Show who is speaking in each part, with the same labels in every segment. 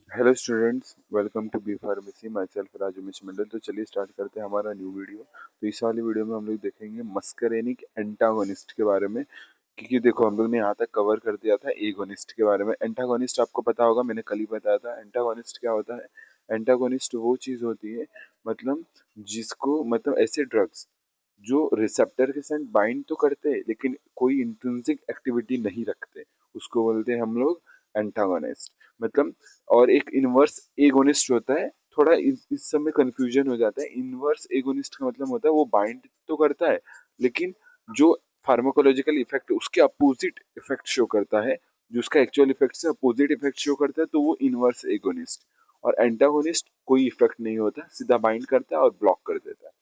Speaker 1: Hello students, welcome to B pharmacy. Myself Raju मिश मंडल। तो चलिए स्टार्ट करते हैं हमारा न्यू वीडियो। तो इस वाली वीडियो में हम लोग देखेंगे मस्करेनिक एंटागोनिस्ट के बारे में। क्योंकि देखो, हम लोग ने यहाँ तक कवर कर दिया था एगोनिस्ट के बारे में। एंटागोनिस्ट आपको पता होगा, मैंने कल ही बताया था। एंटागोनिस्ट क्या होता है? एंटागोनिस्ट वो चीज़ होती है, मतलब जिसको, मतलब ऐसे ड्रग्स जो रिसेप्टर के साथ बाइंड तो करते हैं लेकिन कोई इंट्रिंसिक एक्टिविटी नहीं रखते, उसको बोलते हैं हम लोग एंटागोनिस्ट। मतलब, और एक इनवर्स एगोनिस्ट होता है। थोड़ा इस समय कंफ्यूजन हो जाता है। इनवर्स एगोनिस्ट का मतलब होता है वो बाइंड तो करता है लेकिन जो फार्माकोलॉजिकल इफेक्ट उसके अपोजिट इफेक्ट शो करता है, जो उसका एक्चुअल इफेक्ट से अपोजिट इफेक्ट शो करता है, तो वो इनवर्स एगोनिस्ट। और एंटागोनिस्ट कोई इफेक्ट नहीं होता, सीधा बाइंड करता है और ब्लॉक कर देता है।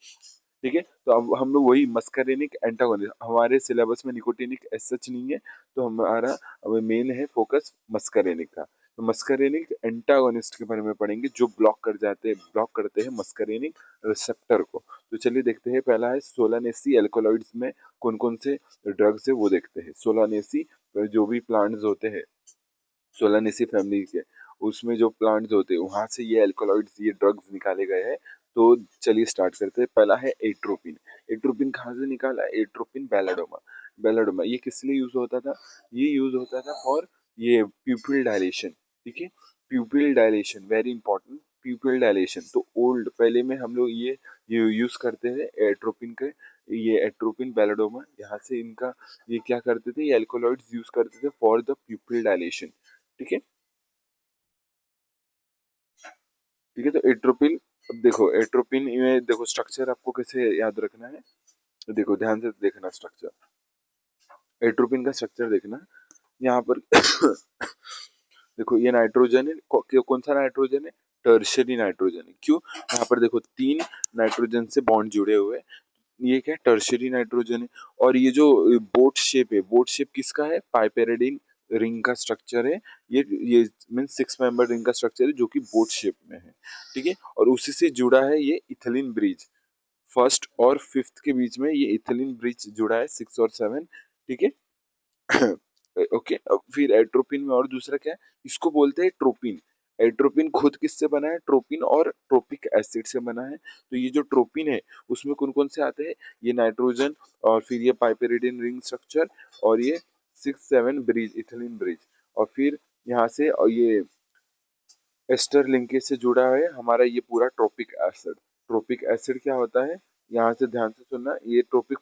Speaker 1: ठीक है, तो अब हम लोग वही मस्करेनिक एंटागोनिस्ट, हमारे सिलेबस में निकोटिनिक एज सच नहीं है, तो हमारा मेन है फोकस मस्करेनिक का। तो मस्करेनिक एंटागोनिस्ट के बारे में पढ़ेंगे जो ब्लॉक करते हैं मस्करेनिक रिसेप्टर को। तो चलिए देखते हैं। पहला है सोलानेसी एल्कोलॉइड्स में कौन कौन से ड्रग्स है वो देखते हैं। सोलानेसी जो भी प्लांट्स होते हैं सोलानेसी फैमिली के, उसमें जो प्लांट्स होते हैं वहां से ये एल्कोलॉइड्स, ये ड्रग्स निकाले गए हैं। तो चलिए स्टार्ट करते हैं। पहला है एट्रोपिन। एट्रोपिन कहाँ से निकाला? एट्रोपिन बेलाडोमा। बेलाडोमा ये किस लिए यूज होता था? ये यूज होता था फॉर ये प्यूपिल डायलेशन। ठीक है, प्यूपिल डायलेशन वेरी इंपॉर्टेंट। प्यूपिल डायलेशन तो ओल्ड, पहले में हम लोग ये यूज करते थे एट्रोपिन के। ये एट्रोपिन बेलाडोमा, यहाँ से इनका ये क्या करते थे, ये एल्कोलॉइड्स यूज करते थे फॉर द प्यूपिल डायलेशन। ठीक है, ठीक है। तो एट्रोपिन, अब देखो एट्रोपिन में देखो स्ट्रक्चर आपको कैसे याद रखना है। तो देखो ध्यान से देखना स्ट्रक्चर, एट्रोपिन का स्ट्रक्चर देखना यहाँ पर। देखो ये नाइट्रोजन है, कौन सा नाइट्रोजन है? टर्शियरी नाइट्रोजन है। क्यों? यहाँ पर देखो तीन नाइट्रोजन से बॉन्ड जुड़े हुए हैं। ये क्या है? टर्शियरी नाइट्रोजन है। और ये जो बोट शेप है, बोट शेप किसका है? पाइपेरिडिन रिंग का स्ट्रक्चर है। ये मीन 6 मेंबर रिंग का स्ट्रक्चर है जो कि बोट शेप में है। ठीक है, और उसी से जुड़ा है ये इथिलीन ब्रिज। फर्स्ट और फिफ्थ के बीच में ये इथिलीन ब्रिज जुड़ा है, 6 और 7। ठीक है। ओके, अब फिर एट्रोपिन में और दूसरा क्या है? इसको बोलते हैं ट्रोपिन। एट्रोपिन खुद किससे बना है? ट्रोपिन और ट्रोपिक एसिड से बना है। तो ये जो ट्रोपिन है उसमें कौन कौन से आते हैं? ये नाइट्रोजन, और फिर ये पाइपेरिडिन रिंग स्ट्रक्चर, और ये 6 7 ब्रिज, इथिलीन ब्रिज। और फिर यहाँ से और ये एस्टर लिंकेज से जुड़ा है हमारा ये पूरा ट्रोपिक एसिड। ट्रोपिक एसिड क्या होता है? यहाँ से ध्यान से सुनना, ये ट्रोपिक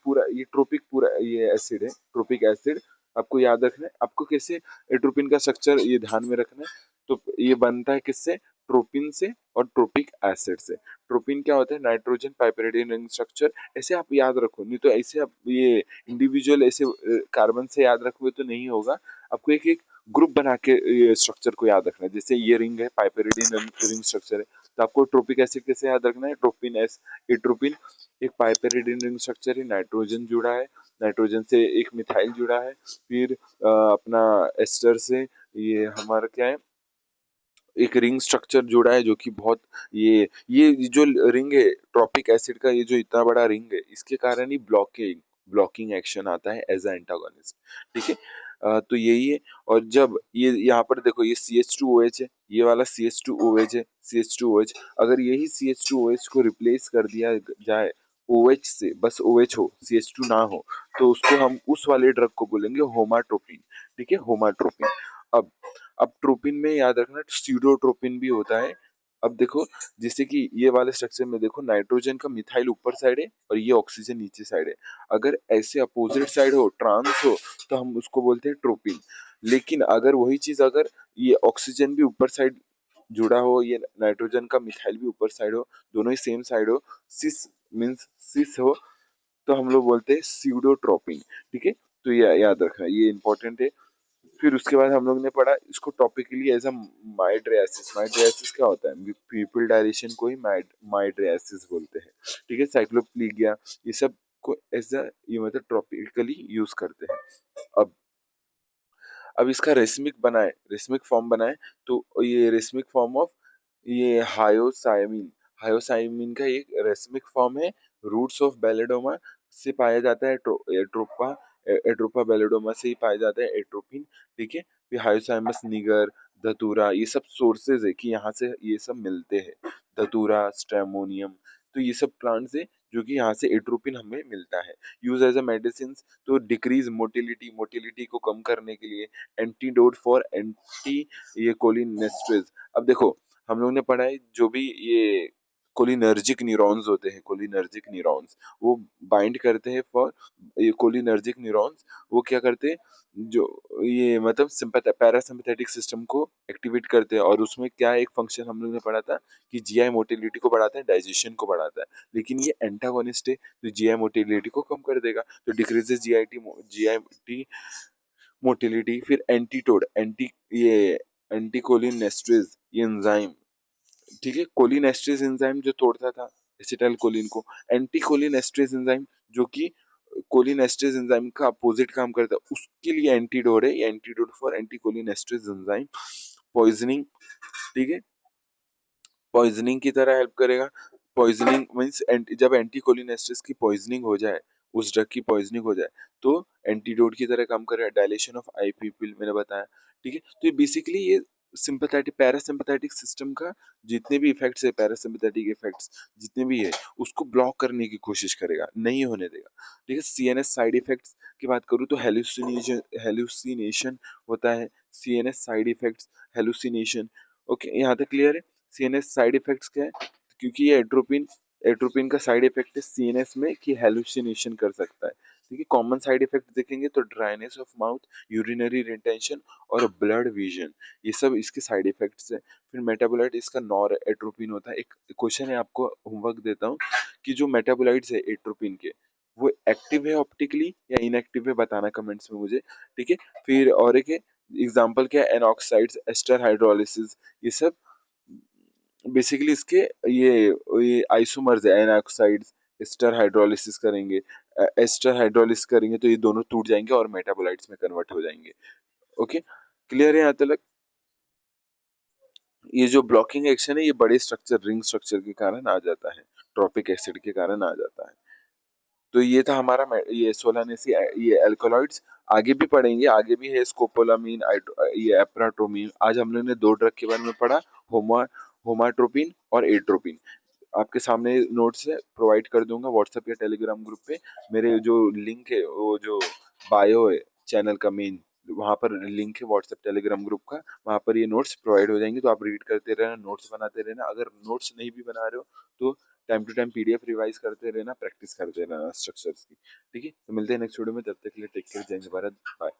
Speaker 1: पूरा ये एसिड है, ट्रोपिक एसिड। आपको याद रखना है, आपको कैसे एट्रोपिन का स्ट्रक्चर ये ध्यान में रखना है। तो ये बनता है किससे? ट्रोपिन से और ट्रोपिक एसिड से। ट्रोपिन क्या होता है? Nitrogen piperidine ring structure. ऐसे आप याद रखो, नहीं तो ऐसे आप ये इंडिविजुअल ऐसे कार्बन से याद रखोगे तो नहीं होगा। आपको एक एक ग्रुप बना के ये स्ट्रक्चर को याद रखना है। जैसे ये रिंग है, पाइपेरिडिन रिंग स्ट्रक्चर है, तो आपको ट्रोपिक एसिड कैसे याद रखना है? ट्रोपिन एस एट्रोपिन एक पाइपेरिडिन रिंग स्ट्रक्चर है, नाइट्रोजन जुड़ा है, नाइट्रोजन से एक मिथाइल जुड़ा है। फिर अपना एस्टर से ये हमारा क्या है, एक रिंग स्ट्रक्चर जुड़ा है जो कि बहुत ये जो रिंग है ट्रॉपिक एसिड का, ये जो इतना बड़ा रिंग है, इसके कारण ही ब्लॉकिंग एक्शन आता है एज अ एंटागोनिस्ट। ठीक है, तो यही है। और जब ये यहाँ पर देखो ये CH2OH है, ये वाला CH2OH है, CH2OH। अगर यही CH2OH को रिप्लेस कर दिया जाए OH से, बस OH हो, CH2 ना हो, तो उसको हम उस वाले ड्रग को बोलेंगे होमाट्रोपिन। ठीक है, होमाट्रोपिन। अब अब ट्रोपिन में याद रखना स्यूडोट्रोपिन भी होता है। अब देखो, जैसे कि ये वाले स्ट्रक्चर में देखो नाइट्रोजन का मिथाइल ऊपर साइड है और ये ऑक्सीजन नीचे साइड है। अगर ऐसे अपोजिट साइड हो, ट्रांस हो, तो हम उसको बोलते हैं ट्रोपिन। लेकिन अगर वही चीज, अगर ये ऑक्सीजन भी ऊपर साइड जुड़ा हो, ये नाइट्रोजन का मिथाइल भी ऊपर साइड हो, दोनों ही सेम साइड हो, सिस मीन्स सिस हो, तो हम लोग बोलते हैं स्यूडोट्रोपिन। ठीक है, तो ये याद रखना, ये इंपॉर्टेंट है। फिर उसके बाद हम लोग ने पढ़ा इसको topically as a mydriasis. Mydriasis क्या होता है? पीपल डायलेशन को ही माइड्रियासिस बोलते हैं। ठीक है, साइक्लोप्लीगिया, ये सब को एज अ ये मतलब टॉपिकली यूज करते हैं। अब अब इसका रेसमिक फॉर्म बनाए, तो ये रेसमिक फॉर्म ऑफ ये हायोसाइमिन, हायोसाइमिन का एक रेसमिक फॉर्म है। रूट्स ऑफ बेलेडोमा से पाया जाता है, एट्रोपा एट्रोपा बेलेडोमा से ही पाया जाता है एट्रोपिन। ठीक है, फिर हायोसाइमस निगर, धतूरा, ये सब सोर्सेज है कि यहाँ से ये सब मिलते हैं। धतूरा, स्ट्रेमोनियम, तो ये सब प्लांट्स है जो कि यहाँ से एट्रोपिन हमें मिलता है। यूज एज अ मेडिसिन, तो डिक्रीज मोटिलिटी, मोटिलिटी को कम करने के लिए, एंटीडोट फॉर एंटी ये कोलिनेस्ट्रेज। अब देखो हम लोग ने पढ़ा है जो भी ये कोलिनर्जिक न्यूरॉन्स होते हैं, कोलिनर्जिक न्यूरॉन्स वो बाइंड करते हैं फॉर ये कोलिनर्जिक न्यूरॉन्स, वो क्या करते हैं जो ये मतलब पैरासिम्पैथेटिक सिस्टम को एक्टिवेट करते हैं, और उसमें क्या एक फंक्शन हम लोग ने पढ़ा था कि जीआई मोटिलिटी को बढ़ाता है, डाइजेशन को बढ़ाता है। लेकिन ये एंटागोनिस्ट है तो जीआई मोटिलिटी को कम कर देगा, तो डिक्रीजेस जीआईटी मोटिलिटी। फिर एंटीटोड, ये एंटीकोलिनेस्ट्रेज ये एंजाइम, ठीक है, कोलिनेस्ट्रेज एंजाइम जो तोड़ता था एसिटाइल कोलिन को, एंटीकोलिनेस्ट्रेज एंजाइम जो कि कोलिनेस्ट्रेज एंजाइम का अपोजिट काम करता है, उसके लिए एंटीडोट है, ये एंटीडोट फॉर एंटीकोलिनेस्ट्रेज एंजाइम। पॉइजनिंग, ठीक है, पॉइजनिंग की तरह हेल्प करेगा। पॉइजनिंग मीन्स जब एंटीकोलिनेस्ट्रेस की पॉइजनिंग हो जाए, उस ड्रग की पॉइजनिंग हो जाए, तो एंटीडोट की तरह काम करेगा। डायलेशन ऑफ आई पीपल मैंने बताया, ठीक है। तो ये बेसिकली ये सिंपैथेटिक पैरासिम्पैथेटिक सिस्टम का जितने भी इफेक्ट्स है, पैरासिम्पैथेटिक इफेक्ट्स जितने भी है, उसको ब्लॉक करने की कोशिश करेगा, नहीं होने देगा, ठीक है। सीएनएस साइड इफेक्ट्स की बात करूँ तो हेलुसिनेशन होता है, CNS side effects, hallucination. Okay, यहाँ तक क्लियर है। सीएनएस साइड इफेक्ट्स क्या है, क्योंकि ये एट्रोपिन का साइड इफेक्ट है सीएनएस में कि हेलुसिनेशन कर सकता है, ठीक है। कॉमन साइड इफेक्ट देखेंगे तो dryness of mouth, urinary retention और ब्लड विजन, ये सब इसके साइड इफेक्ट्स है। फिर मेटाबोलाइट इसका नॉर एट्रोपिन होता है। एक क्वेश्चन है, आपको होमवर्क देता हूँ कि जो मेटाबोलाइट्स है एट्रोपिन के, वो एक्टिव है ऑप्टिकली या इनएक्टिव है, बताना कमेंट्स में मुझे, ठीक है। फिर और एक है एग्जाम्पल क्या है, एनऑक्साइड्स, एस्टर हाइड्रोलिसिस, ये सब बेसिकली इसके ये आइसोमर्स है। एनऑक्साइड्स एस्टर हाइड्रोलिसिस करेंगे, एस्टर हाइड्रोलिसिस करेंगे तो ये दोनों टूट जाएंगे और मेटाबोलाइट्स में कन्वर्ट हो जाएंगे। ओके, क्लियर है यहाँ तक। ये जो ब्लॉकिंग एक्शन है ये बड़े स्ट्रक्चर, रिंग स्ट्रक्चर के कारण आ जाता है, ट्रॉपिक एसिड के कारण आ जाता है। तो ये था हमारा ये सोलानेसी, ये अल्कलॉइड्स। आगे भी पढ़ेंगे, आगे भी है स्कोपोलामीन, ये एप्राट्रोमीन। आज हम लोग ने दो ड्रग के बारे में पढ़ा, होमा होमाट्रोपिन और एट्रोपिन। आपके सामने नोट्स है, प्रोवाइड कर दूंगा व्हाट्सएप या टेलीग्राम ग्रुप पे। मेरे जो लिंक है, वो जो बायो है चैनल का मेन, वहाँ पर लिंक है व्हाट्सएप टेलीग्राम ग्रुप का, वहाँ पर ये नोट्स प्रोवाइड हो जाएंगे। तो आप रीड करते रहना, नोट्स बनाते रहना। अगर नोट्स नहीं भी बना रहे हो तो time to time PDF revise करते रहना, प्रैक्टिस करते रहना स्ट्रक्चर्स की, ठीक है। तो मिलते हैं नेक्स्ट वीडियो में, तब तक के लिए टेक केयर, जय हिंद, भारत, बाय।